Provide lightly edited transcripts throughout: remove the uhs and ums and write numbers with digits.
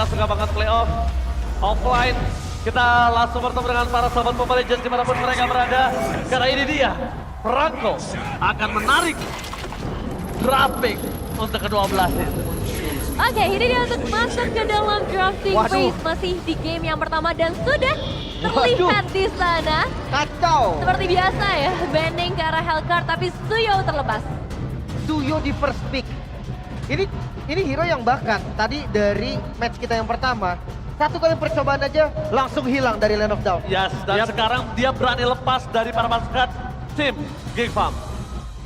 kita suka banget playoff offline. Kita langsung bertemu dengan para sahabat Mobile Legends dimanapun mereka berada. Karena ini dia, Franco akan menarik drafting untuk ke-12 ini. Oke, ini dia untuk masuk ke dalam drafting phase, masih di game yang pertama dan sudah terlihat di sana. Kacau. Seperti biasa ya, banning ke arah Hellcard tapi Suyo terlepas. Suyo di first pick. Ini hero yang bahkan tadi dari match kita yang pertama, satu kali percobaan aja langsung hilang dari Land of Dawn. Yes, dan sekarang dia berani lepas dari para pasukan tim Gigfam.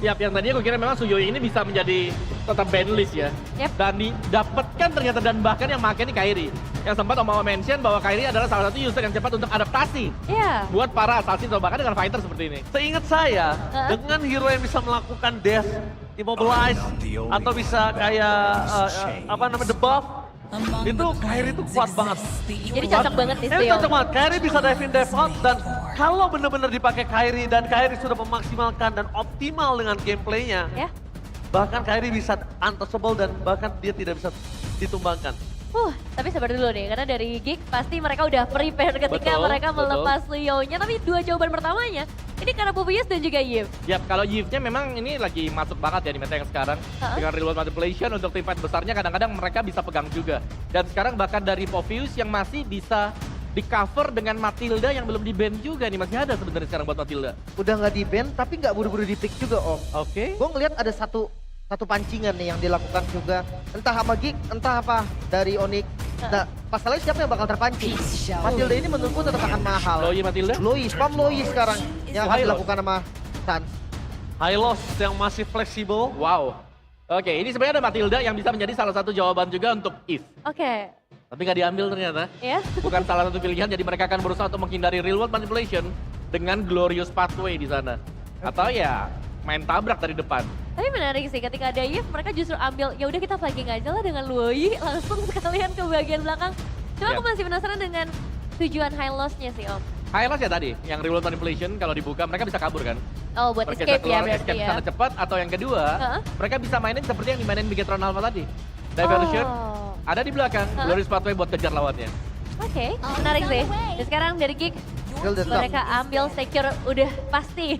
Yap, yang tadinya gue kira memang Suyo ini bisa menjadi tetap banlist ya. Yep. Dan didapatkan ternyata, dan bahkan yang make nih Kairi. Yang sempat Om mention bahwa Kairi adalah salah satu user yang cepat untuk adaptasi. Iya. Buat para assassin atau bahkan dengan fighter seperti ini. Seingat saya, dengan hero yang bisa melakukan dash, immobilize, atau bisa kayak debuff, itu Kairi itu kuat banget. Jadi cocok banget nih Ini Suyo. cocok banget, Kairi bisa dive in, dive out, dan kalau benar-benar dipakai Kairi dan Kairi sudah memaksimalkan dan optimal dengan gameplaynya, Ya. bahkan Kairi bisa untouchable dan bahkan dia tidak bisa ditumbangkan. Tapi sabar dulu nih, karena dari Gig pasti mereka udah prepare ketika Betul, mereka betul. melepas Suyo-nya. Tapi dua jawaban pertamanya, ini karena Pupius dan juga Yip. Yap, kalau Yves-nya memang ini lagi masuk banget ya di meta yang sekarang. Dengan real world manipulation untuk tim fight besarnya kadang-kadang mereka bisa pegang juga. Dan sekarang bahkan dari Povius yang masih bisa di cover dengan Matilda yang belum di-ban juga nih. Masih ada sebenarnya sekarang buat Matilda. Udah nggak di-ban tapi nggak buru-buru di-pick juga Om. Oke. Gue ngeliat ada satu pancingan nih yang dilakukan juga. Entah sama Gig, entah apa dari Onyx. Nah, pasalnya siapa yang bakal terpancing? Matilda ini menurutku tetap akan mahal. Loi Matilda. Loi, spam Loi sekarang yang akan Hylos. dilakukan sama Sans. Hylos yang masih fleksibel. Wow. Oke, ini sebenarnya ada Matilda yang bisa menjadi salah satu jawaban juga untuk Eve. Oke, Tapi nggak diambil ternyata. ya. Bukan salah satu pilihan, jadi mereka akan berusaha untuk menghindari real world manipulation dengan glorious pathway di sana. Atau ya main tabrak dari depan. Tapi menarik sih ketika ada Yip, mereka justru ambil, ya udah kita flanking aja lah dengan Loi, langsung sekalian ke bagian belakang. Cuma aku Yap. masih penasaran dengan tujuan high loss-nya sih Om. High loss ya tadi, yang real world manipulation kalau dibuka mereka bisa kabur kan. Oh, buat Mereka escape bisa ya keluar, berarti escape ya. sana cepat, atau yang kedua, Heeh. mereka bisa mainin seperti yang dimainin Bigetron Alpha tadi. Diversion, Oh. ada di belakang, Heeh. glorious pathway buat kejar lawannya. Oke, menarik sih. Dan sekarang dari Gig, Kill the top. mereka ambil secure udah pasti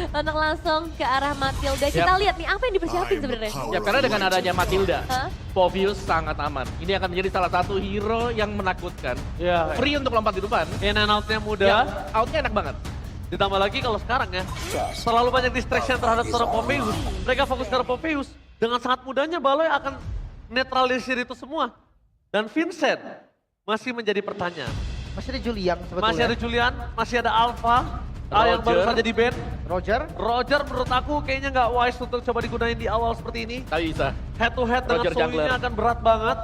untuk langsung ke arah Matilda. Kita lihat nih apa yang dipersiapin sebenarnya. Ya karena dengan adanya Matilda, Hah? Povius sangat aman. Ini akan menjadi salah satu hero yang menakutkan. Ya, Free untuk lompat di depan. in and out-nya mudah. Ya, outnya enak banget. Ditambah lagi kalau sekarang ya, terlalu banyak distraction terhadap seorang Pompeius. Mereka fokus ke Pompeius. Dengan sangat mudahnya Baloi akan netralisir itu semua. Dan Vincent masih menjadi pertanyaan. Masih ada Julian sebetulnya. Masih ada Julian, masih ada Alpha, yang baru Roger. saja di ban. Roger. Roger menurut aku kayaknya nggak wise untuk coba digunain di awal seperti ini. Tapi bisa. Head to head dengan Roger jungler. Soyunya akan berat banget.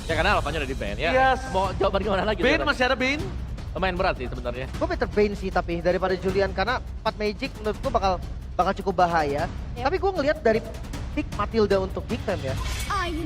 Ya karena alapanya udah di ban ya. Yes. Mau jawaban gimana lagi? Bane sekarang? masih ada Bane. Lumayan berat sih sebenarnya. Gue better Bane sih tapi daripada Julian karena 4 Magic menurutku bakal cukup bahaya. Yep. Tapi gue ngelihat dari pick Matilda untuk Big Time ya.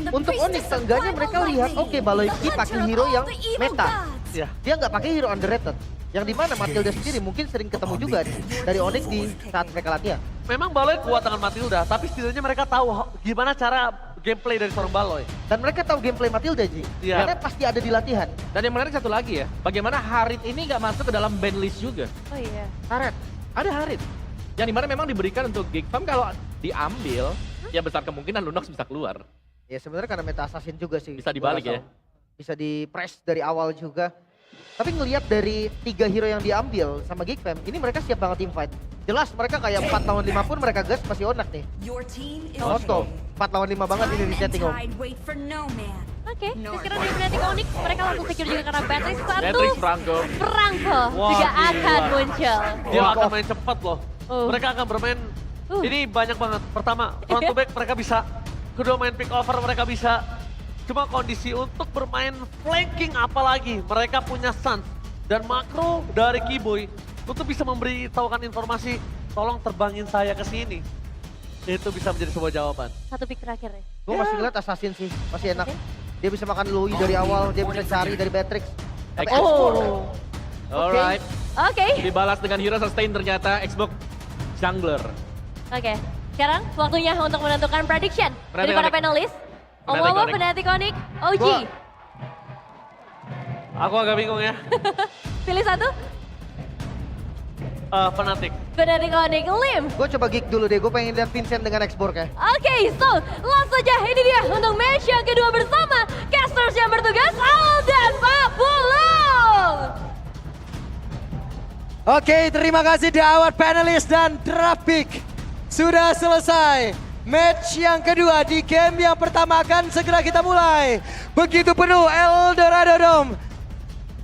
Untuk Onyx seenggaknya mereka lihat oke Baloi Ki pakai hero yang meta. Ya. Dia nggak pakai hero underrated. Yang dimana Matilda sendiri mungkin sering ketemu juga dari Onyx di saat mereka latihan. Memang Baloi kuat dengan Matilda, tapi setidaknya mereka tahu gimana cara gameplay dari seorang Baloi. Dan mereka tahu gameplay Matilda Ji. Iya. Karena pasti ada di latihan. Dan yang menarik satu lagi ya, bagaimana Harit ini nggak masuk ke dalam ban list juga. Oh iya. Karet. Ada Harit. Yang dimana memang diberikan untuk Gigfam kalau diambil, ya besar kemungkinan Lunox bisa keluar. Ya sebenarnya karena meta assassin juga sih. Bisa dibalik gua ya. rasa. Bisa di press dari awal juga. Tapi ngelihat dari 3 hero yang diambil sama Gigfam, ini mereka siap banget team fight. Jelas mereka kayak 4 lawan 5 pun mereka gas pasti onak nih. Auto, 4 lawan 5 banget ini di setting Om. Oke, terus sekarang dari Fnatic Onyx, mereka langsung secure juga karena Beatrix satu. Beatrix Franco. Franco Wah, juga gila. akan muncul. Dia Oh, akan off. main cepat loh. Oh. Mereka akan bermain, ini banyak banget. Pertama, front to back mereka bisa. Kedua main pick over mereka bisa. Cuma kondisi untuk bermain flanking apalagi. Mereka punya Suns dan makro dari Kiboy untuk bisa memberitahukan informasi, tolong terbangin saya ke sini. Itu bisa menjadi sebuah jawaban. Satu pick terakhir ya. Gue masih ngeliat assassin sih, masih enak. Oke. Dia bisa makan Louis dari awal, dia bisa cari dari Beatrix. Tapi Oh. Alright. Oke. Dibalas dengan hero sustain ternyata Xbox Jungler. Oke. Sekarang waktunya untuk menentukan prediction dari para Fnatic panelis. Fnatic Omomo, Onyx. Fnatic Onyx, OG. Aku agak bingung ya. Pilih satu. Fnatic. Fnatic Onyx Lim. Gue coba gig dulu deh, gue pengen lihat Vincent dengan X-Borg ya. Oke, so langsung saja ini dia untuk match yang kedua bersama casters yang bertugas Al dan Pak Pulung. Oke, terima kasih Dawat panelis dan draft pick. Sudah selesai. Match yang kedua di game yang pertama akan segera kita mulai. Begitu penuh Eldorado Dome.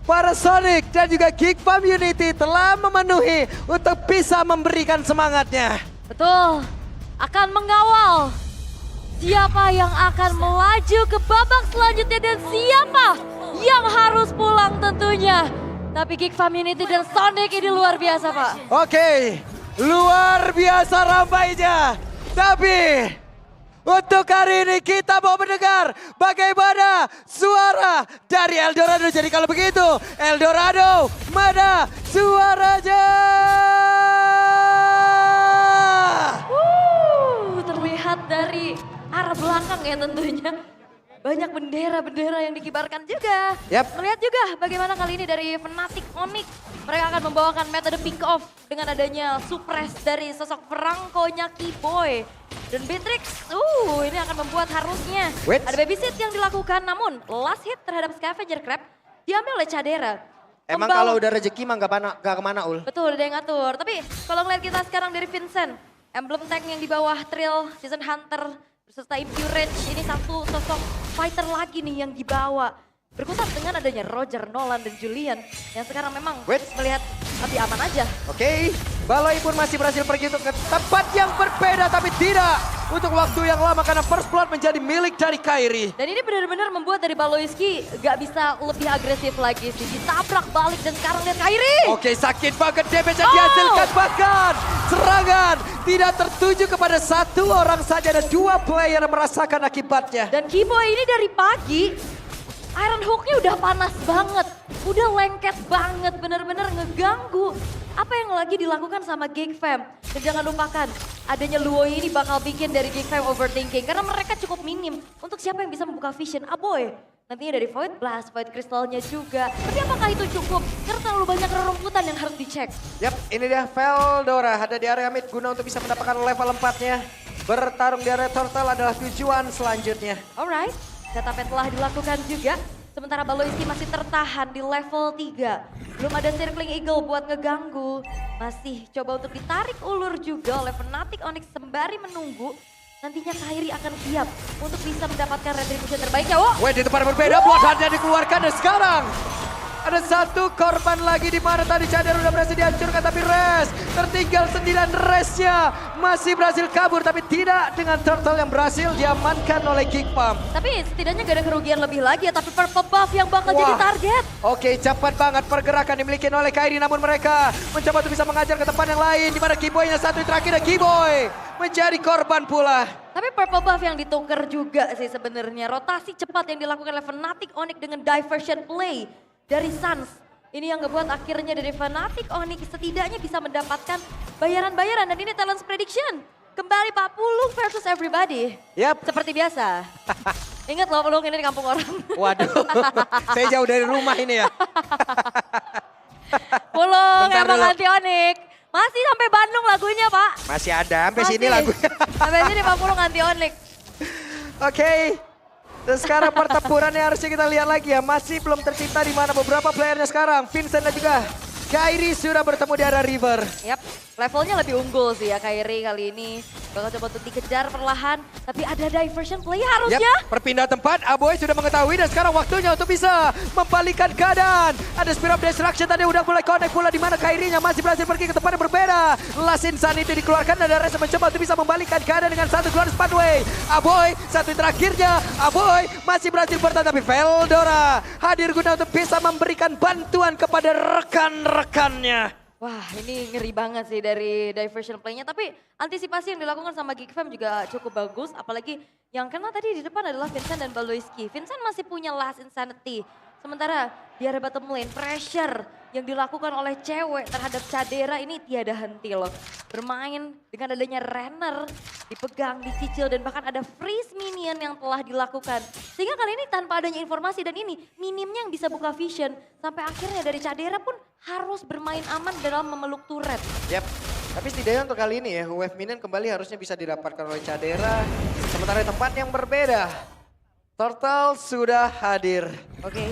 Para Sonic dan juga Geek Farm Unity telah memenuhi untuk bisa memberikan semangatnya. Betul, akan mengawal siapa yang akan melaju ke babak selanjutnya dan siapa yang harus pulang tentunya. Tapi Geek Farm Unity dan Sonic ini luar biasa, Pak. Oke, luar biasa rambainya. Tapi untuk hari ini kita mau mendengar bagaimana suara dari Eldorado. Jadi kalau begitu, Eldorado, mana suaranya? Terlihat dari arah belakang ya tentunya. Banyak bendera-bendera yang dikibarkan juga. Yap. Terlihat juga bagaimana kali ini dari Fnatic Onyx. Mereka akan membawakan metode pick off dengan adanya suppress dari sosok perangkonya Keyboy. Dan Beatrix, ini akan membuat harusnya Wait. ada babysit yang dilakukan. Namun last hit terhadap Scavenger Crab diambil oleh Cadera. Emang Membawa- kalau udah rezeki mah gak kemana Ul? Betul, ada yang ngatur. Tapi kalau ngeliat kita sekarang dari Vincent, emblem tank yang di bawah Trill, Season Hunter, beserta Impure Rage, ini satu sosok fighter lagi nih yang dibawa. Berkutat dengan adanya Roger, Nolan, dan Julian yang sekarang memang Wait. melihat lebih aman aja. Oke, Baloi pun masih berhasil pergi untuk ke tempat yang berbeda tapi tidak untuk waktu yang lama karena First Blood menjadi milik dari Kairi. Dan ini benar-benar membuat dari Baloiski gak bisa lebih agresif lagi sih. Ditabrak balik dan sekarang lihat Kairi. Oke, sakit banget damage yang dihasilkan, bahkan serangan tidak tertuju kepada satu orang saja dan dua player yang merasakan akibatnya. Dan Keyboy ini dari pagi, Iron Hook-nya udah panas banget. Udah lengket banget, bener-bener ngeganggu. Apa yang lagi dilakukan sama Geek Fam. Dan jangan lupakan, adanya Luoi ini bakal bikin dari Geek Fam overthinking. Karena mereka cukup minim untuk siapa yang bisa membuka vision. Aboy, nantinya dari Void Blast, Void Crystal-nya juga. Tapi apakah itu cukup? Karena terlalu banyak rerumputan yang harus dicek. Yap, ini dia Veldora ada di area mid guna untuk bisa mendapatkan level 4-nya. Bertarung di area turtle adalah tujuan selanjutnya. Alright, setup yang telah dilakukan juga. Sementara Baloiski masih tertahan di level 3. Belum ada Circling Eagle buat ngeganggu. Masih coba untuk ditarik ulur juga oleh Fnatic Onyx sembari menunggu. Nantinya Kairi akan siap untuk bisa mendapatkan retribution terbaiknya. Oh, Wait, di tempat yang berbeda, Bloodhound-nya dikeluarkan dan sekarang ada satu korban lagi di mana tadi Cadar udah berhasil dihancurkan tapi Res tertinggal 9 Resnya masih berhasil kabur tapi tidak dengan Turtle yang berhasil diamankan oleh Geek Farm. tapi setidaknya gak ada kerugian lebih lagi ya. Tapi purple buff yang bakal jadi Wah. target. Oke, cepat banget pergerakan dimiliki oleh Kairi namun mereka mencoba untuk bisa mengajar ke tempat yang lain di mana Keyboy-nya satu terakhir dan Keyboy menjadi korban pula. Tapi purple buff yang ditukar juga sih sebenarnya. Rotasi cepat yang dilakukan oleh Fnatic Onyx dengan diversion play dari Suns. Ini yang ngebuat akhirnya dari Fnatic Onyx setidaknya bisa mendapatkan bayaran-bayaran. Dan ini Talents Prediction. Kembali Pak Pulung versus everybody. Yap. Seperti biasa. Ingat loh Pulung ini di kampung orang. Waduh, saya jauh dari rumah ini ya. Pulung Bentar emang dulu. anti Onyx. Masih sampai Bandung lagunya Pak. Masih ada, sampai sini Masih. lagunya. Sampai sini Pak Pulung anti Onyx. Oke. Dan sekarang pertempuran yang harusnya kita lihat lagi ya. Masih belum tercipta di mana beberapa playernya sekarang. Vincent dan juga Kairi sudah bertemu di area River. Yap, levelnya lebih unggul sih ya Kairi kali ini. Bakal coba untuk dikejar perlahan. Tapi ada diversion play harusnya. Yap, perpindah tempat. Aboy sudah mengetahui dan sekarang waktunya untuk bisa membalikkan keadaan. Ada Spirit of Destruction tadi udah mulai connect pula di mana Kairinya masih berhasil pergi ke tempat yang berbeda. Last Insanity dikeluarkan dan ada Reza mencoba untuk bisa membalikkan keadaan dengan satu Glorious Pathway. Aboy, satu terakhirnya. Aboy masih berhasil bertahan tapi Veldora hadir guna untuk bisa memberikan bantuan kepada rekan-rekannya. Wah ini ngeri banget sih dari diversion play-nya. Tapi antisipasi yang dilakukan sama Geek Fam juga cukup bagus. Apalagi yang kena tadi di depan adalah Vincent dan Baloiski. Vincent masih punya Last Insanity. Sementara di area bottom lane, pressure yang dilakukan oleh cewek terhadap Cadera ini tiada henti loh. Bermain dengan adanya Renner, dipegang, dicicil, dan bahkan ada freeze minion yang telah dilakukan. Sehingga kali ini tanpa adanya informasi dan ini minimnya yang bisa buka vision. Sampai akhirnya dari Cadera pun harus bermain aman dalam memeluk turret. Yap. Tapi setidaknya untuk kali ini ya, wave minion kembali harusnya bisa didapatkan oleh Cadera. Sementara di tempat yang berbeda, Turtle sudah hadir. Oke.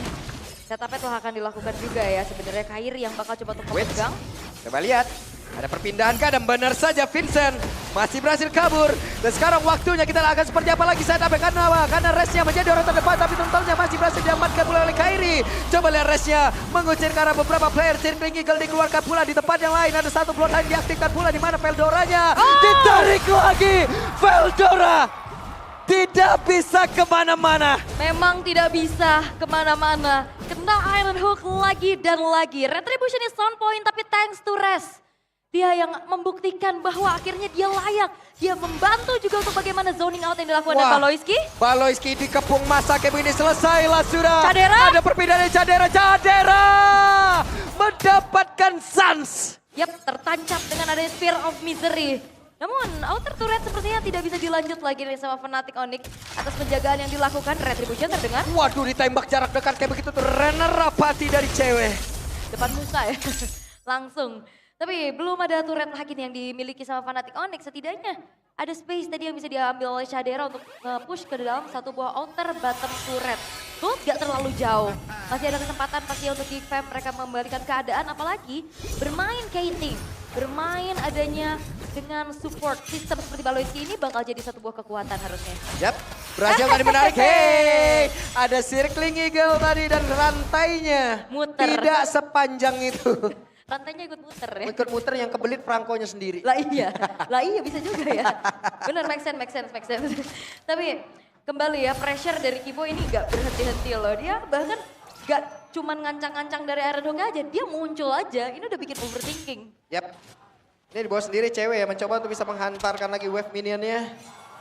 Setupnya telah akan dilakukan juga ya sebenarnya Kairi yang bakal coba untuk Wait, memegang. coba lihat. Ada perpindahan kah? Dan benar saja Vincent masih berhasil kabur. Dan sekarang waktunya kita akan seperti apa lagi setup karena apa? Karena resnya menjadi orang terdepan tapi Turtle-nya masih berhasil diamankan pula oleh Kairi. Coba lihat resnya mengucir karena beberapa player. Circling Eagle dikeluarkan pula di tempat yang lain. Ada satu bloodline diaktifkan pula di mana Veldoranya. Ditarik lagi Veldora. Tidak bisa kemana-mana. Memang tidak bisa kemana-mana. Kena Iron Hook lagi dan lagi. Retribution is on point tapi thanks to Res. Dia yang membuktikan bahwa akhirnya dia layak. Dia membantu juga untuk bagaimana zoning out yang dilakukan oleh Baloyski. Baloyski dikepung masa game ini selesailah sudah. Cadera. Ada perpindahan dari Cadera. Cadera mendapatkan Sans. Yap, tertancap dengan adanya Spear of Misery. Namun outer turret sepertinya tidak bisa dilanjut lagi nih sama Fnatic Onyx. Atas penjagaan yang dilakukan, Retribution terdengar. Waduh, ditembak jarak dekat kayak begitu tuh. Renner rapati dari cewek. Depan muka ya, langsung. Tapi belum ada turret lagi nih yang dimiliki sama Fnatic Onyx. Setidaknya ada space tadi yang bisa diambil oleh Cadera untuk push ke dalam satu buah outer bottom turret. Tuh gak terlalu jauh. Masih ada kesempatan pastinya untuk GiGFam mereka membalikan keadaan. Apalagi bermain Kating. Bermain adanya dengan support sistem seperti Baloyski ini bakal jadi satu buah kekuatan harusnya. Yap, berhasil tadi menarik. Hey, ada Circling Eagle tadi dan rantainya Muter. tidak sepanjang itu. Rantainya ikut muter ya. Ikut muter yang kebelit perangkonya sendiri. Lah iya bisa juga ya. Bener, make sense. Tapi kembali ya, pressure dari Kibo ini gak berhenti-henti loh. Dia bahkan gak cuman ngancang-ngancang dari Iron Hook aja, dia muncul aja. Ini udah bikin overthinking. Yap. Ini di bawah sendiri cewek ya, mencoba untuk bisa menghantarkan lagi wave minionnya.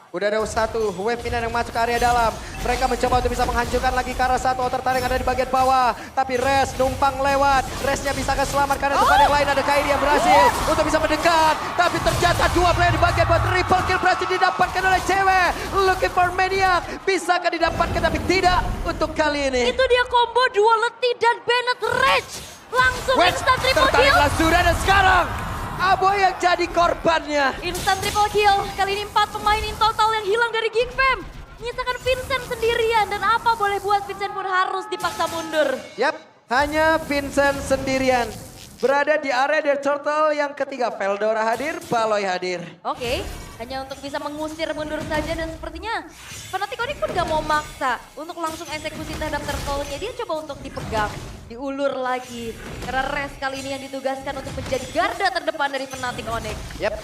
Udah ada satu wave minion yang masuk ke area dalam. Mereka mencoba untuk bisa menghancurkan lagi ke arah satu outer turret yang ada di bagian bawah. Tapi Res numpang lewat. Resnya bisa selamat karena tempat yang lain ada Kairi yang berhasil untuk bisa mendekat. Tapi ternyata dua player di bagian bawah. Triple kill berhasil didapatkan oleh cewek. Looking for Maniac. Bisakah didapatkan tapi tidak untuk kali ini. Itu dia combo Duality dan Bennett Rage. Langsung instant triple kill. Tertariklah sudah dan sekarang Aboy yang jadi korbannya. Instant triple kill. Kali ini 4 pemain in total yang hilang dari GiGFam. Menyisakan Vincent sendirian. Dan apa boleh buat Vincent pun harus dipaksa mundur. Yap, hanya Vincent sendirian. Berada di area dari Turtle yang ketiga. Veldora hadir, Baloy hadir. Oke, hanya untuk bisa mengusir mundur saja dan sepertinya Fnatic Onyx pun gak mau maksa untuk langsung eksekusi terhadap turtle-nya. Dia coba untuk dipegang, diulur lagi. Karena Res kali ini yang ditugaskan untuk menjadi garda terdepan dari Fnatic Onyx. Yap,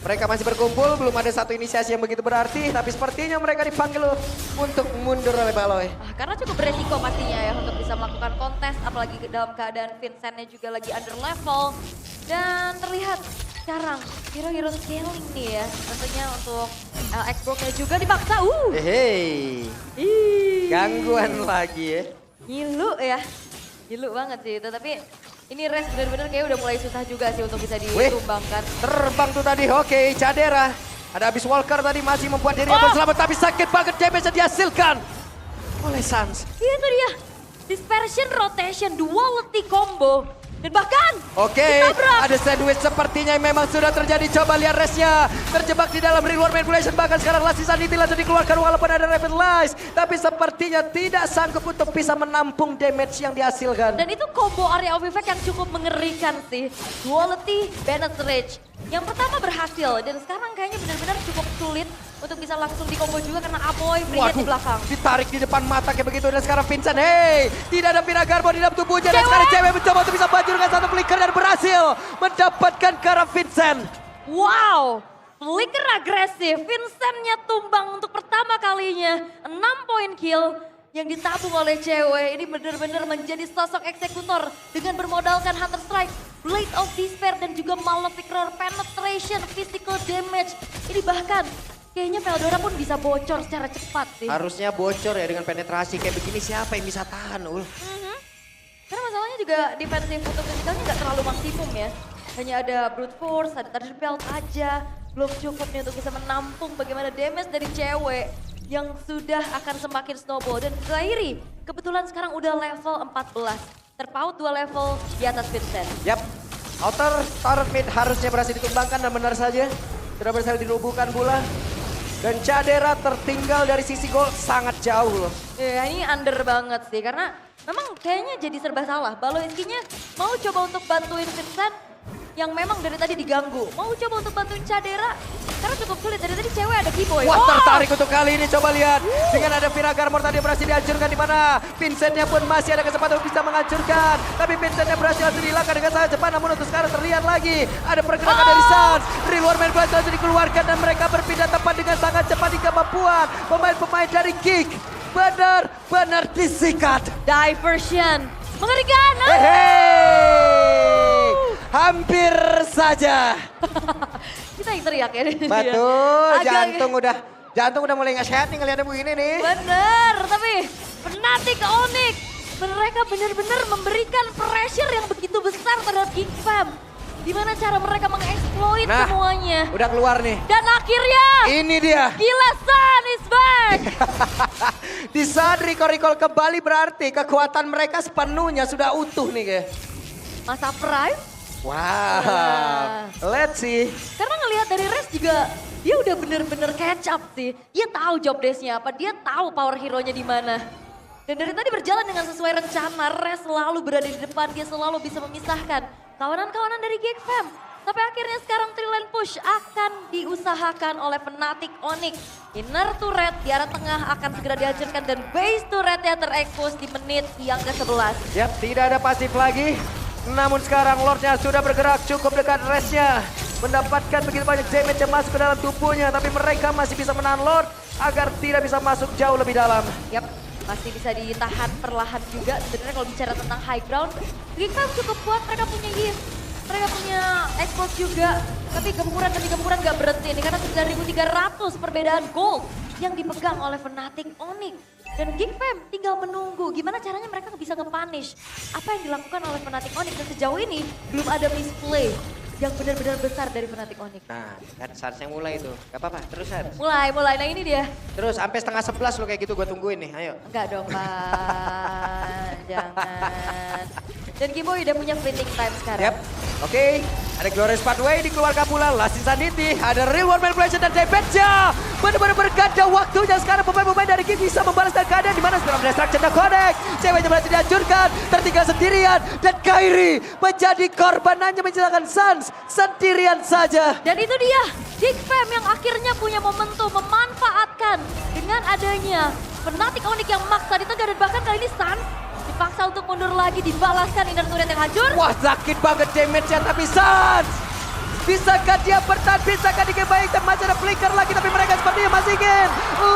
mereka masih berkumpul, belum ada satu inisiasi yang begitu berarti. Tapi sepertinya mereka dipanggil untuk mundur oleh Baloy. Karena cukup beresiko pastinya ya untuk bisa melakukan kontes. Apalagi dalam keadaan Vincent-nya juga lagi under level. Dan terlihat sekarang hero-hero scaling nih ya. Tentunya untuk Xbox-nya juga dipaksa. Hei, gangguan lagi ya. Ngilu ya. Ngilu banget sih itu. Tapi ini Res benar-benar kayak udah mulai susah juga sih untuk bisa ditumbangkan. Terbang tuh tadi, oke Cadera. Ada Abyss Walker tadi masih membuat dirinya berselamat. Tapi sakit banget damage yang dihasilkan oleh Sans. Itu dia. Dispersion, rotation, duality combo. Dan bahkan ditabrak. Ada sandwich sepertinya yang memang sudah terjadi. Coba lihat Resnya terjebak di dalam reward manipulation. Bahkan sekarang Last Insanity langsung dikeluarkan walaupun ada Rapid Lies. Tapi sepertinya tidak sanggup untuk bisa menampung damage yang dihasilkan. Dan itu combo area of effect yang cukup mengerikan sih. Duality, Bennett Rage. Yang pertama berhasil dan sekarang kayaknya benar-benar cukup sulit untuk bisa langsung dikombo juga karena Aboy free di belakang. Ditarik di depan mata kayak begitu dan sekarang Vincent, hey, tidak ada Pinagarbo di dalam tubuhnya dan sekarang cewek mencoba untuk bisa baju dengan satu flicker dan berhasil mendapatkan ke arah Vincent. Wow, flicker agresif, Vincent-nya tumbang untuk pertama kalinya. 6 poin kill yang ditabung oleh cewek. Ini benar-benar menjadi sosok eksekutor dengan bermodalkan Hunter Strike, Blade of Despair dan juga Malefic Roar, Penetration, Physical Damage. Ini bahkan kayaknya Veldora pun bisa bocor secara cepat sih. Harusnya bocor ya dengan penetrasi kayak begini, siapa yang bisa tahan Ul? masalahnya juga defensive untuk physicalnya nggak terlalu maksimum ya. Hanya ada brute force, ada thunder belt aja. Belum cukup nih untuk bisa menampung bagaimana damage dari cewek yang sudah akan semakin snowball. Dan Zairi kebetulan sekarang udah level 14. Terpaut 2 level di atas Vincent. Yap, outer turret mid harusnya berhasil ditumbangkan dan benar saja. Sudah berhasil dirubuhkan pula. Dan Cadera tertinggal dari sisi gol sangat jauh loh. Ya ini under banget sih karena memang kayaknya jadi serba salah. Baloiskinya mau coba untuk bantuin Vincent yang memang dari tadi diganggu. Mau coba untuk bantuin Cadera karena cukup sulit. Dari tadi cewek ada Keyboy. Wah, tertarik untuk kali ini, coba lihat. Dengan ada Vira Garmor tadi berhasil dihancurkan di mana Vincentnya pun masih ada kesempatan untuk bisa menghancurkan. Tapi Vincentnya berhasil langsung dihilangkan dengan sangat cepat. Namun untuk sekarang terlihat lagi ada pergerakan dari Suns. Real Man Blast langsung dikeluarkan dan mereka berpindah tempat dengan sangat cepat di kemampuan. Pemain-pemain dari Geek benar-benar disikat. Diversion. Mengerikan. Hey, hampir saja. Kita yang teriak ya. Betul, Agak- jantung udah mulai nggak sehat nih ngeliatnya begini nih. Bener, tapi Fnatic Onyx mereka benar-benar memberikan pressure yang begitu besar terhadap Geek Fam. Gimana cara mereka mengeksploit Nah, semuanya. udah keluar nih. Dan akhirnya Ini dia. gila Sun is back. Di saat recall kembali berarti kekuatan mereka sepenuhnya sudah utuh nih kayak. Masa prime. Wow, let's see. Karena ngelihat dari Res juga dia udah bener-bener catch up sih. Dia tahu job desk-nya apa, dia tahu power hero-nya di mana. Dan dari tadi berjalan dengan sesuai rencana, Res selalu berada di depan, dia selalu bisa memisahkan kawanan-kawanan dari Geek Fam. Tapi akhirnya sekarang three-lane push akan diusahakan oleh Fnatic Onyx. Inner turret di arah tengah akan segera dihancurkan dan base turretnya terekspos di menit yang ke-11. Yap, tidak ada pasif lagi. Namun sekarang Lordnya sudah bergerak cukup dekat Resnya. Mendapatkan begitu banyak damage yang masuk ke dalam tubuhnya. Tapi mereka masih bisa menahan Lord agar tidak bisa masuk jauh lebih dalam. Yap, masih bisa ditahan perlahan juga. Sebenarnya kalau bicara tentang high ground, Geek Fam cukup kuat, mereka punya Yiv. Mereka punya expose juga. Tapi gempuran demi gempuran gak berhenti ini karena 9.300 perbedaan gold yang dipegang oleh Fnatic Onyx. Dan Geek Fam tinggal menunggu gimana caranya mereka bisa nge-punish apa yang dilakukan oleh Fnatic Onyx. Dan sejauh ini belum ada misplay yang benar-benar besar dari Fnatic Onyx. Nah, kan Sans yang mulai itu. Gak apa-apa, terus Sans. Mulai, nah ini dia. Terus sampai setengah 11 lo kayak gitu gue tungguin nih, ayo. Enggak dong Pak, jangan. Dan Keyboy udah punya fleeting time sekarang. Yap, oke. Ada Glorious Pathway dikeluarkan pula, Last Insanity, ada Real World Manipulation dan damage-nya. Benar-benar berganda waktunya sekarang pemain-pemain dari Geek bisa membalaskan keadaan di mana Spirit of Destruction dan Connect. Ceweknya berhasil dihancurkan, tertinggal sendirian. Dan Kairi menjadi korbanannya menciptakan Suns sendirian saja. Dan itu dia, Geek Fam yang akhirnya punya momentum memanfaatkan dengan adanya Fnatic Onyx yang maksa di tengah dan bahkan kali ini Suns dipaksa untuk mundur lagi, dibalaskan inner turret yang hancur. Wah, sakit banget damage-nya tapi Suns. Bisakah dia bertahan? Bisakah dia baik? Dan masih ada flicker lagi tapi mereka sepertinya masih ingin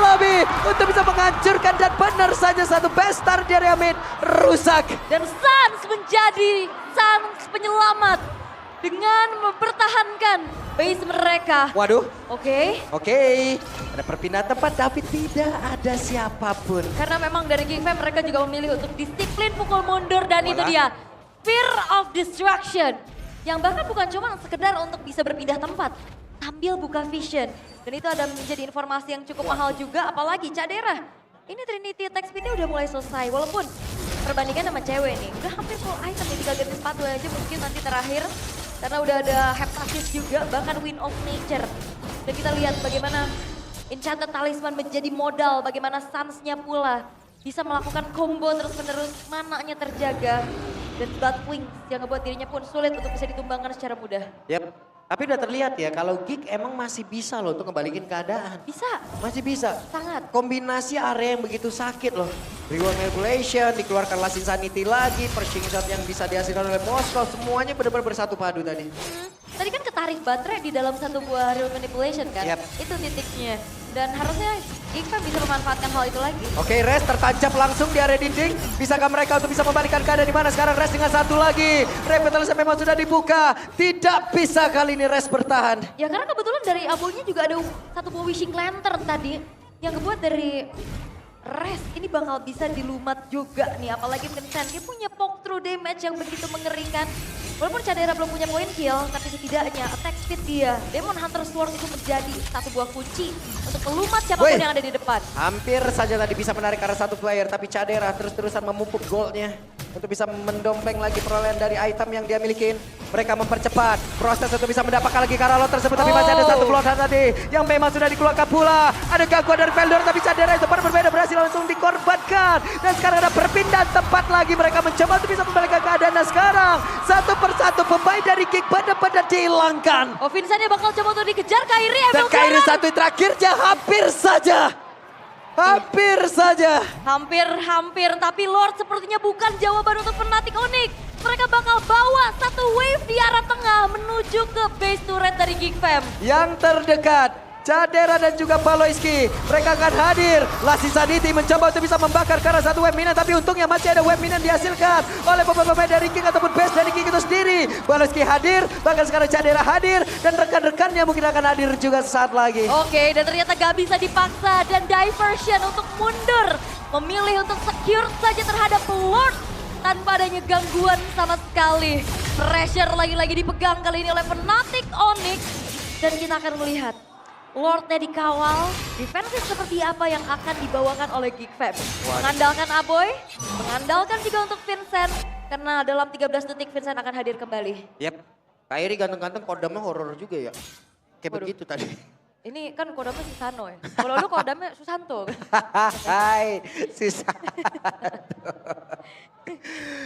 lebih untuk bisa menghancurkan dan benar saja satu best star di area mid rusak. Dan Suns menjadi Suns penyelamat dengan mempertahankan base mereka. Waduh. Oke. Ada perpindahan tempat tapi tidak ada siapapun. Karena memang dari Geek Fam mereka juga memilih untuk disiplin pukul mundur dan itu dia Fear of Destruction. Yang bahkan bukan cuma sekedar untuk bisa berpindah tempat, sambil buka vision. Dan itu ada menjadi informasi yang cukup mahal juga, apalagi Cadera. Ini Trinity attack speed-nya udah mulai selesai, walaupun perbandingan sama cewek nih, udah hampir full item nih, tinggal ganti sepatu aja mungkin nanti terakhir. Karena udah ada Heptasis juga, bahkan Wind of Nature. Dan kita lihat bagaimana Enchanted Talisman menjadi modal, bagaimana Suns-nya pula bisa melakukan combo terus-menerus, mananya terjaga. Dan Bloodwings yang ngebuat dirinya pun sulit untuk bisa ditumbangkan secara mudah. Yap. Tapi udah terlihat ya kalau Geek emang masih bisa loh untuk ngebalikin keadaan. Bisa, Masih bisa. sangat. Kombinasi area yang begitu sakit loh. Reward Manipulation, dikeluarkan Last Insanity lagi, Pershing Shot yang bisa dihasilkan oleh Moskow. Semuanya benar-benar bersatu padu tadi. Tadi kan ketarik baterai di dalam satu buah Real Manipulation kan? Yap. Itu titiknya. Dan harusnya Geek Fam bisa memanfaatkan hal itu lagi. Oke, Res tertancap langsung di area dinding. Bisakah mereka untuk bisa membalikkan keadaan di mana sekarang Res dengan satu lagi. Revitalism memang sudah dibuka. Tidak bisa kali ini Res bertahan. Ya karena kebetulan dari Abonya juga ada satu buah Wishing Lantern tadi. Yang kebuat dari Res ini bakal bisa dilumat juga nih, apalagi Vincent dia punya poke through damage yang begitu mengerikan. Walaupun Cadera belum punya point kill, tapi setidaknya attack speed dia, Demon Hunter Sword itu menjadi satu buah kunci untuk melumat siapapun Wih. yang ada di depan. Hampir saja tadi bisa menarik arah satu player, tapi Cadera terus-terusan memupuk goldnya untuk bisa mendompleng lagi perolehan dari item yang dia milikin. Mereka mempercepat proses untuk bisa mendapatkan lagi Karalot tersebut, tapi masih ada satu Bloodhound tadi yang memang sudah dikeluarkan pula. Ada gangguan dari Veldor, tapi Cadera itu berbeda, berhasil langsung dikorbankan. Dan sekarang ada perpindahan tempat lagi, mereka mencoba untuk bisa membalikkan keadaan. Dan sekarang satu persatu pemain dari Geek benar-benar dihilangkan. Oh, Vincent dia bakal coba untuk dikejar Kairi. Dan Kairi satu terakhirnya hampir saja. Hampir saja. Hampir, tapi Lord sepertinya bukan jawaban untuk Fnatic Onyx. Mereka bakal bawa satu wave di arah tengah menuju ke base turret dari Geek Fam. Yang terdekat, Cadera dan juga Paloiski, mereka akan hadir. Lassi Sanity mencoba untuk bisa membakar ke arah satu wave minion, tapi untungnya masih ada wave minion dihasilkan oleh pemain dari Geek ataupun base dari Geek itu sendiri. Paloiski hadir, bahkan sekarang Cadera hadir, dan rekan-rekannya mungkin akan hadir juga sesaat lagi. Oke, dan ternyata gak bisa dipaksa dan diversion untuk mundur. Memilih untuk secure saja terhadap Lord tanpa adanya gangguan sama sekali. Pressure lagi-lagi dipegang kali ini oleh Fnatic Onyx. Dan kita akan melihat Lordnya dikawal, defensif seperti apa yang akan dibawakan oleh Geek Fam. Mengandalkan Aboy, mengandalkan juga untuk Vincent. Karena dalam 13 detik Vincent akan hadir kembali. Yap, Kairi ganteng-ganteng kodamnya horor juga ya. Kayak Waduh. begitu tadi. Ini kan kodamnya Susano ya. Kalau lu kodamnya Susanto. Hai, susah.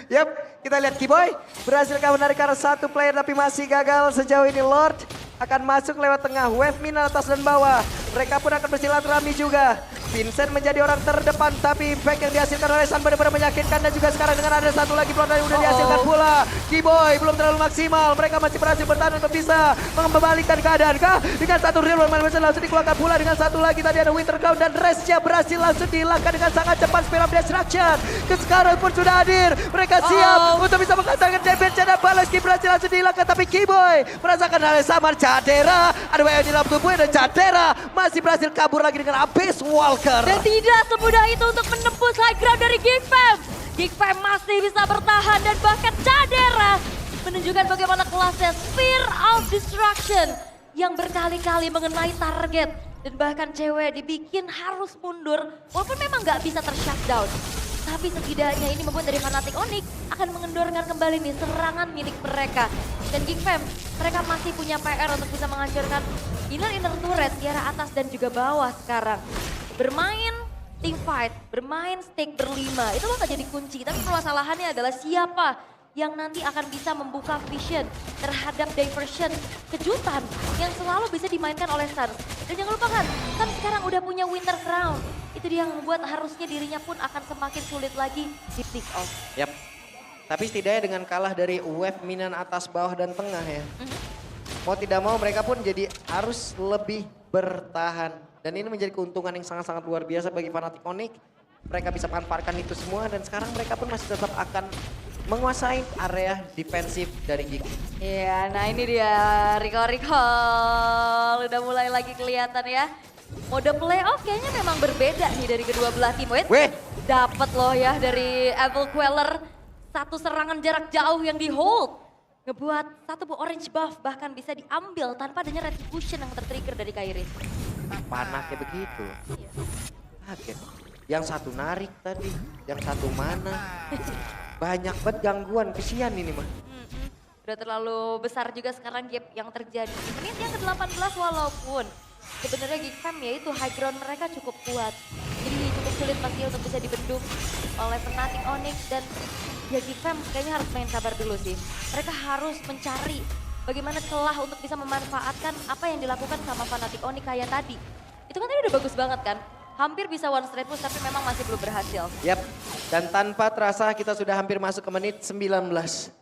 Yap, kita lihat Kiboy berhasil menarik arah satu player tapi masih gagal sejauh ini. Lord akan masuk lewat tengah, wave mina atas dan bawah. Mereka pun akan bersilaturahmi juga. Vincent menjadi orang terdepan, tapi impact yang dihasilkan oleh Sun benar-benar meyakinkan. Dan juga sekarang dengan ada satu lagi pelontar yang udah dihasilkan pula. Kiboy belum terlalu maksimal, mereka masih berhasil bertahan untuk bisa mengembalikan keadaan kah? Dengan satu real one man langsung dikeluarkan pula, dengan satu lagi tadi ada Winter Crown dan restnya berhasil langsung dihilangkan dengan sangat cepat. Spear of Destruction sekarang pun sudah hadir, mereka siap untuk bisa mengatakan damage. Dan Paloiski berhasil langsung dihilangkan, tapi Kiboy merasakan hal yang sama. Cadera, ada WM di dalam tubuhnya, dan Cadera masih berhasil kabur lagi dengan Abyss Walker. Dan tidak semudah itu untuk menembus high ground dari Geek Fam. Geek Fam masih bisa bertahan dan bahkan Cadera menunjukkan bagaimana kelasnya Spear of Destruction yang berkali-kali mengenai target. Dan bahkan cewek dibikin harus mundur walaupun memang nggak bisa ter-shutdown. Tapi setidaknya ini membuat dari Fnatic Onyx akan mengendorkan kembali nih serangan milik mereka. Dan Geek Fam, mereka masih punya PR untuk bisa menghancurkan inner turret di arah atas dan juga bawah sekarang. Bermain team fight, bermain stake berlima, itu bakal jadi kunci. Tapi permasalahannya adalah siapa yang nanti akan bisa membuka vision terhadap diversion kejutan yang selalu bisa dimainkan oleh Sun. Dan jangan lupakan, Sun sekarang udah punya Winter Crown. Itu dia yang membuat harusnya dirinya pun akan semakin sulit lagi di pick off. Yap. Tapi setidaknya dengan kalah dari wave minion atas, bawah, dan tengah ya. Mau tidak mau mereka pun jadi harus lebih bertahan. Dan ini menjadi keuntungan yang sangat-sangat luar biasa bagi Fnatic Onyx. Mereka bisa manfaatkan itu semua dan sekarang mereka pun masih tetap akan menguasai area defensif dari Geek. Iya, nah ini dia recall udah mulai lagi kelihatan ya. Mode playoff kayaknya memang berbeda nih dari kedua belah tim. Weh, Dapat loh ya dari Evil Queller satu serangan jarak jauh yang di hold. Ngebuat satu orange buff bahkan bisa diambil tanpa adanya retribution yang tertrigger dari Kairi. panah kayak begitu. Iya. Kaget. Yang satu narik tadi, yang satu mana. Banyak banget gangguan, kesian ini mah. Udah terlalu besar juga sekarang gap yang terjadi. Di menit yang ke-18 walaupun sebenarnya Geek Fam ya itu high ground mereka cukup kuat. Jadi cukup sulit pasti untuk bisa dibendung oleh Fnatic Onyx dan ya Geek Fam kayaknya harus main sabar dulu sih. Mereka harus mencari bagaimana celah untuk bisa memanfaatkan apa yang dilakukan sama Fnatic Onyx kayak tadi. Itu kan tadi udah bagus banget kan? Hampir bisa one straight push tapi memang masih belum berhasil. Yap, dan tanpa terasa kita sudah hampir masuk ke menit 19.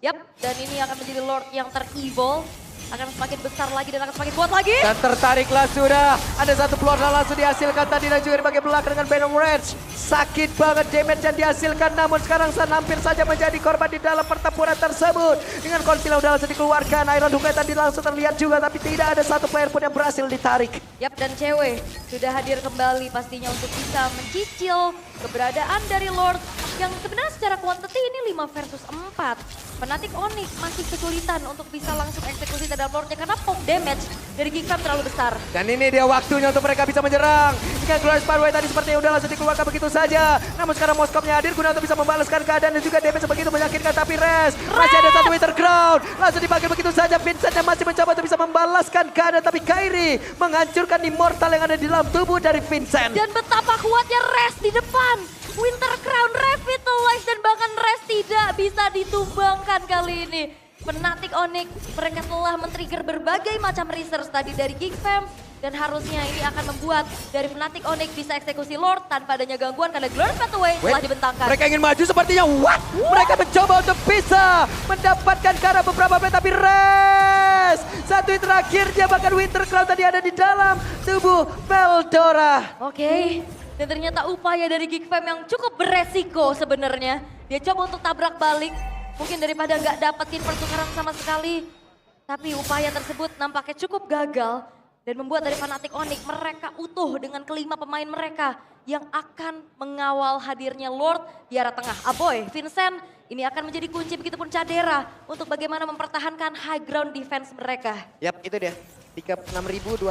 Yap, dan ini akan menjadi Lord yang ter-evolve akan semakin besar lagi dan akan semakin kuat lagi. Dan tertariklah sudah. Ada satu peluang langsung dihasilkan tadi dan juga di bagian belakang dengan Venom Rage. Sakit banget damage yang dihasilkan, namun sekarang Sun hampir saja menjadi korban di dalam pertempuran tersebut. Dengan Conceal udah langsung dikeluarkan, Iron Hook tadi langsung terlihat juga, tapi tidak ada satu player pun yang berhasil ditarik. Yap, dan cewek sudah hadir kembali pastinya untuk bisa mencicil keberadaan dari Lord yang sebenarnya secara quantity ini 5 versus 4. Fnatic Onyx masih kesulitan untuk bisa langsung eksekusi terhadap Lordnya karena poke damage dari Geekfam terlalu besar. Dan ini dia waktunya untuk mereka bisa menyerang. Dengan Glorious Pathway tadi sepertinya udah langsung dikeluarkan begitu saja. Namun sekarang Moskopnya hadir guna untuk bisa membalaskan keadaan dan juga damage begitu menyakitkan. Tapi masih ada satu Winter Crown. Langsung dipakai begitu saja. Vincent yang masih mencoba untuk bisa membalaskan keadaan. Tapi Kairi menghancurkan Immortal yang ada di dalam tubuh dari Vincent. Dan betapa kuatnya Res di depan. Winter Crown revitalize dan bahkan Res tidak bisa ditumbangkan kali ini. Fnatic Onyx mereka telah men-trigger berbagai macam research tadi dari Geekfam. Dan harusnya ini akan membuat dari Fnatic Onyx bisa eksekusi Lord tanpa adanya gangguan karena Glorious Pathway telah dibentangkan. Mereka ingin maju sepertinya. Mereka mencoba untuk bisa mendapatkan ke arah beberapa play tapi satu yang terakhirnya bahkan Winter Crown tadi ada di dalam tubuh Veldora. Oke. Dan ternyata upaya dari Geekfam yang cukup beresiko sebenarnya. Dia coba untuk tabrak balik. Mungkin daripada nggak dapetin pertukaran sama sekali. Tapi upaya tersebut nampaknya cukup gagal. Dan membuat dari Fnatic Onyx mereka utuh dengan kelima pemain mereka. Yang akan mengawal hadirnya Lord di arah tengah. Aboy, Vincent ini akan menjadi kunci begitupun Cadera. Untuk bagaimana mempertahankan high ground defense mereka. Yap, itu dia. 36.228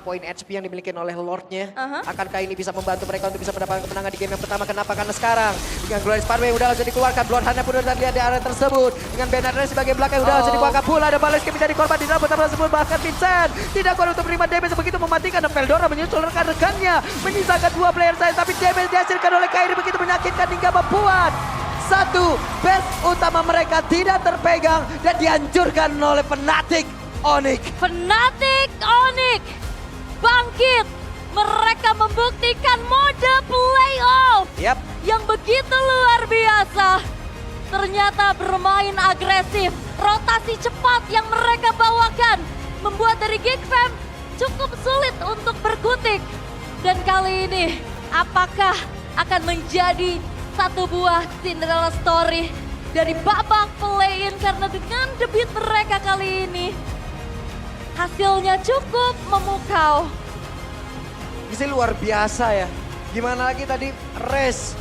poin HP yang dimiliki oleh Lordnya. Akankah ini bisa membantu mereka untuk bisa mendapatkan kemenangan di game yang pertama? Kenapa? Karena sekarang dengan Glorious Pathway udah langsung dikeluarkan. Bloodhound-nya pun udah terlihat di area tersebut. Dengan Bernard sebagai belakang udah langsung dikeluarkan pula. Ada Balas yang menjadi korban di dalam pertempuran tersebut. Bahkan Vincent tidak kuat untuk menerima damage begitu mematikan. Dan Veldora menyusul rekan-rekannya. Menyisakan 2 player saja. Tapi damage dihasilkan oleh Kairi begitu menyakitkan hingga membuat satu base utama mereka tidak terpegang dan dihancurkan oleh Fnatic Onyx. Fnatic Onyx bangkit. Mereka membuktikan mode playoff yang begitu luar biasa. Ternyata bermain agresif, rotasi cepat yang mereka bawakan membuat dari Geekfam cukup sulit untuk berkutik. Dan kali ini apakah akan menjadi satu buah Cinderella story dari babak play-in karena dengan debut mereka kali ini hasilnya cukup memukau. Ini luar biasa ya. Gimana lagi tadi Race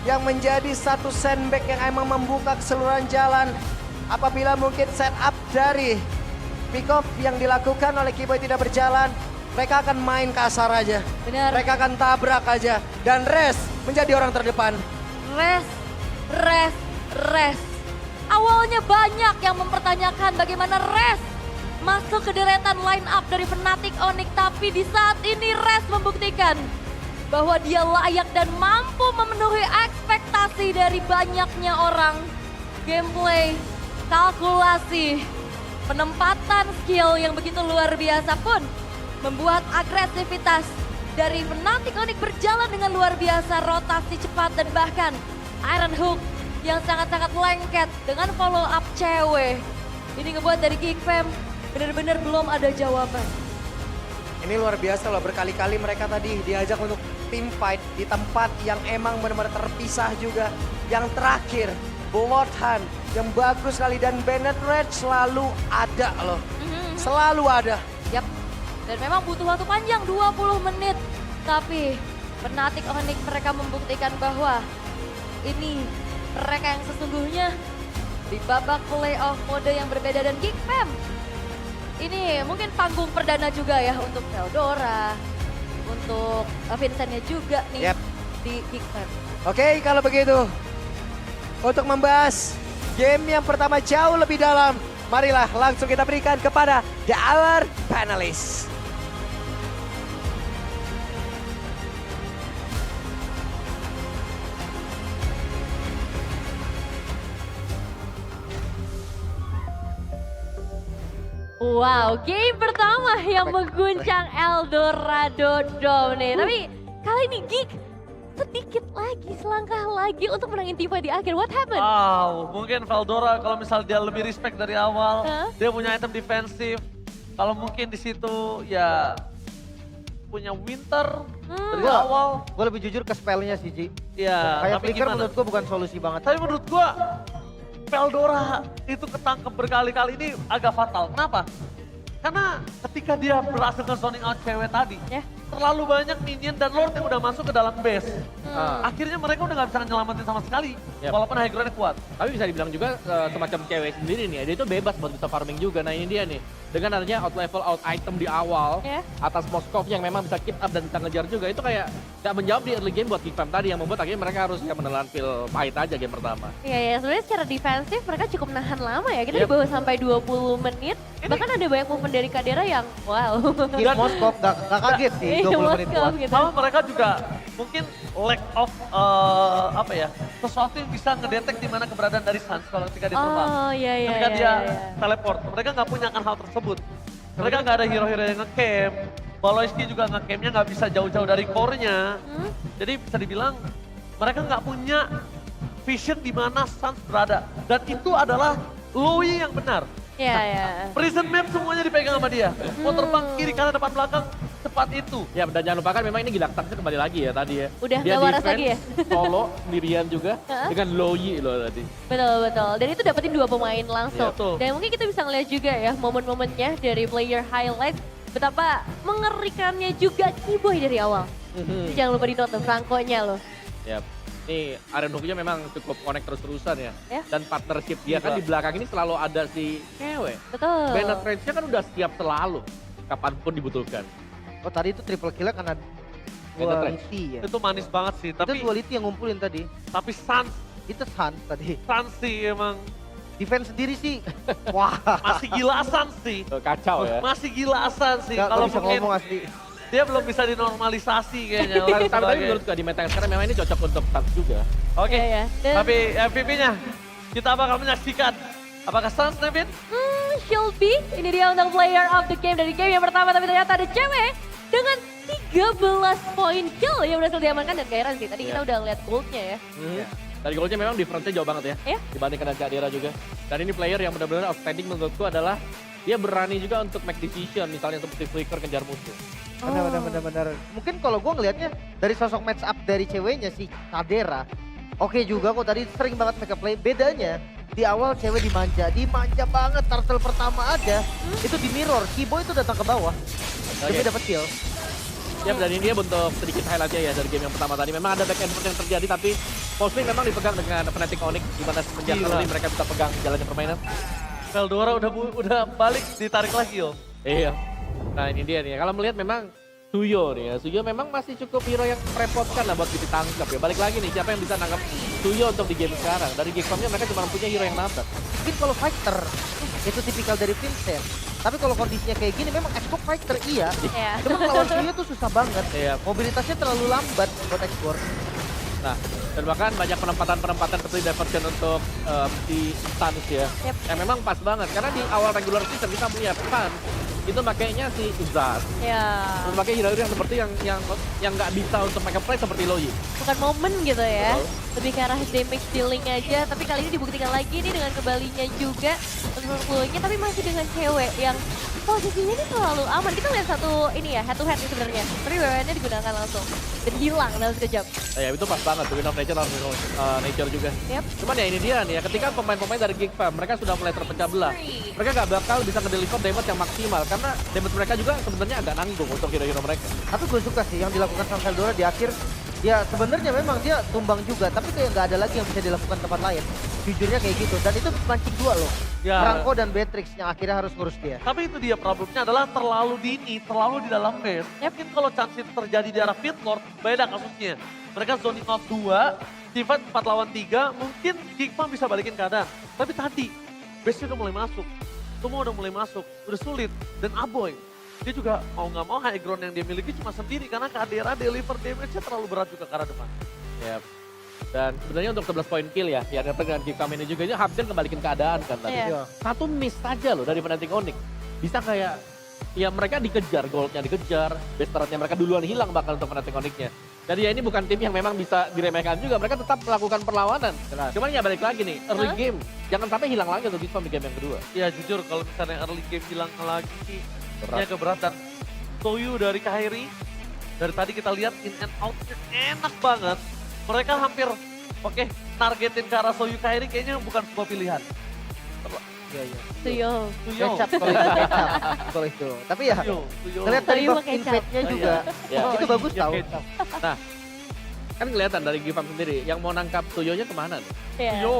yang menjadi satu sandbag yang emang membuka keseluruhan jalan. Apabila mungkin setup dari pick-up yang dilakukan oleh Kiboy tidak berjalan, mereka akan main kasar aja. Benar. Mereka akan tabrak aja. Dan Race menjadi orang terdepan. Race. Awalnya banyak yang mempertanyakan bagaimana Race masuk ke deretan line up dari Fnatic Onyx, tapi di saat ini Race membuktikan bahwa dia layak dan mampu memenuhi ekspektasi dari banyaknya orang. Gameplay, kalkulasi, penempatan skill yang begitu luar biasa pun membuat agresivitas dari Fnatic Onyx berjalan dengan luar biasa, rotasi cepat dan bahkan Iron Hook yang sangat-sangat lengket dengan follow up cewek. Ini ngebuat dari Geekfam benar-benar belum ada jawaban. Ini luar biasa loh, berkali-kali mereka tadi diajak untuk team fight di tempat yang emang benar-benar terpisah juga. Yang terakhir, Bloodhound yang bagus sekali dan Bennett Red selalu ada loh. Selalu ada. Yap, dan memang butuh waktu panjang 20 menit. Tapi Fnatic Onyx mereka membuktikan bahwa ini mereka yang sesungguhnya di babak playoff mode yang berbeda. Dan Geekfam ini mungkin panggung perdana juga ya untuk Veldora, untuk Vincentnya juga nih di Geekfam. Oke, kalau begitu untuk membahas game yang pertama jauh lebih dalam, marilah langsung kita berikan kepada our panelists. Wow, game pertama yang mengguncang Eldorado Dome nih. Tapi kali ini Geek sedikit lagi, selangkah lagi untuk menangin Teamfight di akhir. What happened? Wow, mungkin Veldora kalau misal dia lebih respect dari awal, Hah? dia punya item defensif. Kalau mungkin di situ ya punya Winter dari Gua- awal. Gue lebih jujur ke spellnya sih, Ji. Ya, Kayak tapi flicker gimana? menurut gue bukan solusi banget. Tapi menurut gua Veldora itu ketangkep berkali-kali ini agak fatal. Kenapa? Karena ketika dia berhasil nge-zoning out cewek tadi, Ya. terlalu banyak minion dan lord yang udah masuk ke dalam base. Ah. Akhirnya mereka udah gak bisa nyelamatin sama sekali, Yap. walaupun high ground-nya kuat. Tapi bisa dibilang juga semacam cewek sendiri nih, dia itu bebas buat bisa farming juga. Nah ini dia nih, dengan adanya out level, out item di awal, Ya. atas Moskov yang memang bisa keep up dan bisa ngejar juga, itu kayak gak menjawab di early game buat Geek Fam tadi yang membuat akhirnya mereka harus menelan feel pahit aja game pertama. Iya ya, sebenarnya secara defensif mereka cukup nahan lama ya. Kita Yep. dibawa sampai 20 menit. Bahkan ada banyak movement dari Kadera yang wow. Keep Moskov gak kaget sih Iya, 20 menit Moskov kuat. gitu. Sama mereka juga mungkin lack of apa ya, sesuatu yang bisa ngedetek di mana keberadaan dari Sans kalau ketika dia terbang. Oh iya iya Ketika iya. dia iya. teleport, mereka nggak punya akan hal tersebut. Mereka nggak ada hero-hero yang nge-camp. Baloiski juga nge-campnya nggak bisa jauh-jauh dari core-nya. Jadi bisa dibilang mereka nggak punya vision di mana Sans berada. Dan itu adalah Lui yang benar. Iya iya. Prison map semuanya dipegang sama dia. Mau terbang kiri kanan depan belakang cepat itu. Ya dan jangan lupakan memang ini Gilang Taksnya kembali lagi ya tadi ya. Udah Dia nggak waras defense lagi ya? solo sendirian juga Hah? dengan Loyi loh tadi. Betul betul. Dan itu dapetin 2 pemain langsung. Iya, betul. Dan mungkin kita bisa ngeliat juga ya momen-momennya dari player highlight betapa mengerikannya juga Keyboy dari awal. Jadi jangan lupa dinote Franco-nya loh. Ya, ini Iron Hook-nya memang cukup connect terus-terusan ya. Ya. Dan partnership dia kan di belakang ini selalu ada si cewek. Betul. Bennett Range-nya kan udah siap selalu, kapanpun dibutuhkan. Oh tadi itu triple kill karena Bennett Range. duality ya. Itu manis banget sih. Itu Tapi duality yang ngumpulin tadi. Sans Itu Sans tadi. sih emang Defense sendiri sih. Wah. masih gila Sans sih. Kacau ya. Masih gila Sans sih. Gak Kalau bisa mungkin ngomong asli. dia belum bisa dinormalisasi kayaknya. Tapi menurut gue di meta yang sekarang memang ini cocok untuk Suns juga. Oke, Iya, iya. Dan- tapi MVP-nya kita bakal menyaksikan. Apakah Sans, Nevin? Should be. Ini dia untuk player of the game dari game yang pertama. Tapi ternyata ada cewek dengan 13 poin kill yang berhasil diamankan. Dan gak heran sih, tadi kita udah ngeliat goldnya ya. Dari golnya memang difference-nya jauh banget ya. Iya. Dibandingkan dengan Kadera juga. Dan ini player yang benar-benar outstanding menurutku adalah dia berani juga untuk make decision. Misalnya seperti flicker kejar musuh. Benar. Mungkin kalau gue ngelihatnya dari sosok match up dari ceweknya si Kadera. Oke juga kok tadi sering banget make play. Bedanya di awal cewek dimanja banget. Turtle pertama aja itu di mirror. Keyboy itu datang ke bawah. Demi Oke. dapat kill. Ya dan ini dia bentuk sedikit highlightnya ya dari game yang pertama tadi. Memang ada back and forth yang terjadi tapi mostly memang dipegang dengan Fnatic Onyx. Di mana semenjak Gila. early mereka bisa pegang jalannya permainan. Veldora udah balik ditarik lagi yo. Iya. Nah ini dia nih. Kalau melihat memang Suyo nih ya. Suyo memang masih cukup hero yang merepotkan lah buat ditangkap ya. Balik lagi nih siapa yang bisa nangkap Suyo untuk di game sekarang. Dari Geek Fam-nya mereka cuma punya hero yang nabrak. Mungkin kalau fighter itu tipikal dari Vincent. Tapi kalau kondisinya kayak gini memang X-Box fighter iya. Iya. Cuma lawan Suyo tuh susah banget. Iya. Mobilitasnya terlalu lambat buat X-Box. Nah, dan bahkan banyak penempatan-penempatan seperti diversion untuk si Suns ya. Yep. Yang memang pas banget. Karena di awal regular season kita melihat Suns itu makainya si Zaz. Ya. Terus pakai hero-hero yang seperti yang nggak bisa untuk make play seperti Loyi. Bukan momen gitu ya. Betul. Lebih ke arah damage dealing aja. Tapi kali ini dibuktikan lagi nih dengan kembalinya juga untuk Chloe-nya. Tapi masih dengan cewek yang posisinya ini terlalu aman. Kita lihat satu ini ya, head to head nih sebenarnya. Tapi WWN-nya digunakan langsung. Dan hilang dalam sekejap. Nah, ya itu pas banget tuh, Win of Nature lawan Win of Nature juga. Yep. Cuman ya ini dia nih ya, ketika pemain-pemain dari Geek Fam, mereka sudah mulai terpecah belah. Mereka nggak bakal bisa ngedeliver damage yang maksimal, karena damage mereka juga sebenarnya agak nanggung untuk hero-hero mereka. Tapi gue suka sih yang dilakukan sama Veldora di akhir. Ya sebenarnya memang dia tumbang juga, tapi kayak nggak ada lagi yang bisa dilakukan tempat lain. Jujurnya kayak gitu, dan itu mancing dua loh. Ya. Franco dan Beatrix yang akhirnya harus ngurus dia. Tapi itu dia problemnya adalah terlalu dini, terlalu di dalam base. Yep. Mungkin kalau chance itu terjadi di arah pit lord, beda kasusnya. Mereka zoning off 2, teamfight 4 lawan 3, mungkin Geek Fam bisa balikin keadaan. Tapi tadi, base-nya udah mulai masuk. Semua udah mulai masuk, udah sulit. Dan Aboy, dia juga mau nggak mau high ground yang dia miliki cuma sendiri. Karena Kadera deliver damage-nya terlalu berat juga ke arah depan. Ya. Dan sebenarnya untuk 11 poin kill ya, yang datang dengan Geek Fam ini juga ini hampir kembalikan keadaan kan tadi. Iya. Satu miss saja loh dari Fnatic Onyx. Bisa kayak, ya mereka dikejar, goldnya dikejar, base turretnya mereka duluan hilang bakal untuk Fnatic Onyx-nya. Jadi ya ini bukan tim yang memang bisa diremehkan juga, mereka tetap melakukan perlawanan. Jelas. Cuman ya balik lagi nih, early game, jangan sampai hilang lagi untuk Gigfam di game yang kedua. Ya jujur kalau misalnya early game hilang lagi sih, Berat. ini agak berat. Dan Soyu dari Kairi, dari tadi kita lihat in and out-nya enak banget. Mereka hampir, targetin ke arah Soyu Kairi kayaknya bukan sebuah pilihan. Iya, iya. Tuyo. Suyo, Kecap kalau itu, kecap. Kalau itu. Tapi ya, Suyo, Suyo. ngeliat dari Soyu buff pakai kecap. invade-nya juga, Ya. itu bagus iya, tau. kecap. Nah, kan kelihatan dari Gigfam sendiri, yang mau nangkap Tuyonya kemana nih? Iya. Suyo,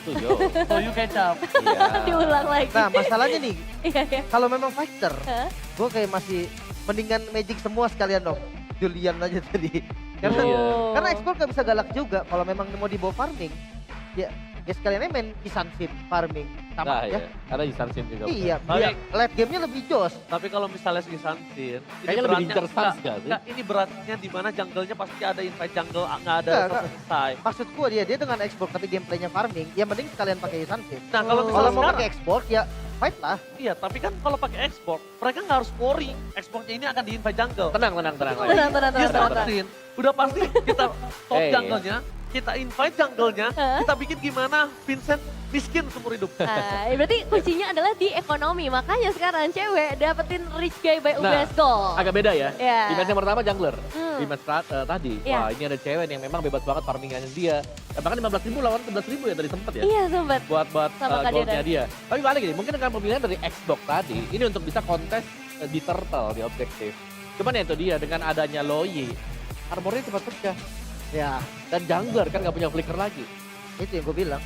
Tuyo. Soyu kecap. Iya. Diulang lagi. Nah masalahnya nih, Iya, iya. kalau memang fighter, Hah? gue kayak masih mendingan Magic semua sekalian dong. Julian aja tadi. Karena, Iya. karena explore gak bisa galak juga kalau memang mau dibawa farming. Ya sekalian aja main Kisansin farming. Nah, Sama ya. iya. Ada Isansin juga. Iya, Tapi- biar late gamenya lebih jos. Tapi kalau misalnya si Sansin, Kayaknya lebih diincer Sans nggak sih? ini beratnya di mana jungle-nya pasti ada invite jungle, nggak ada Nggak. selesai. Maksud gue dia dengan export tapi gameplaynya farming, ya mending sekalian pakai Kisansin. Nah kalau Oh. misalnya Kalau mau sekarang, pakai export ya fight lah. iya tapi kan kalau pakai export, mereka nggak harus worry. Exportnya ini akan di invite jungle. Tenang. Tenang, tenang, Dia tenang, tenang. Sansin, udah pasti kita top Eh. jungle-nya, kita invite jungle-nya, Hah? kita bikin gimana Vincent miskin seumur hidup. Nah, berarti kuncinya adalah di ekonomi. Makanya sekarang cewek dapetin Rich Guy by Nah, UBS Gold. Agak beda ya. Iya. Di match yang pertama jungler. Hmm. Di match tadi, Iya. wah ini ada cewek nih yang memang bebas banget farmingannya dia. Dan bahkan 15.000 lawan 11.000 ya tadi sempet ya. Iya, sobat. Buat Sama Kak goldnya Dedan. dia. Tapi balik gini, mungkin dengan pemilihan dari Xbox tadi, ini untuk bisa kontes di turtle di objektif. Cuman ya itu dia, dengan adanya Loyi, armornya cepat pecah. Ya Dan jungler kan nggak punya flicker lagi. itu yang gue bilang.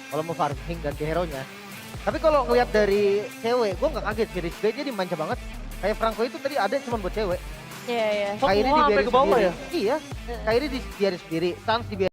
Kalau mau farming ganti hero-nya. Tapi kalau ngelihat dari cewek, gue nggak kaget sih Rich Guy dia dimanja banget. Kayak Franco itu tadi ada cuma buat cewek. Iya, iya. Kok Kairi semua sampai dibiarin ke bawah sendiri. ya? Iya, Kairi dibiarin sendiri, Sans dibiarin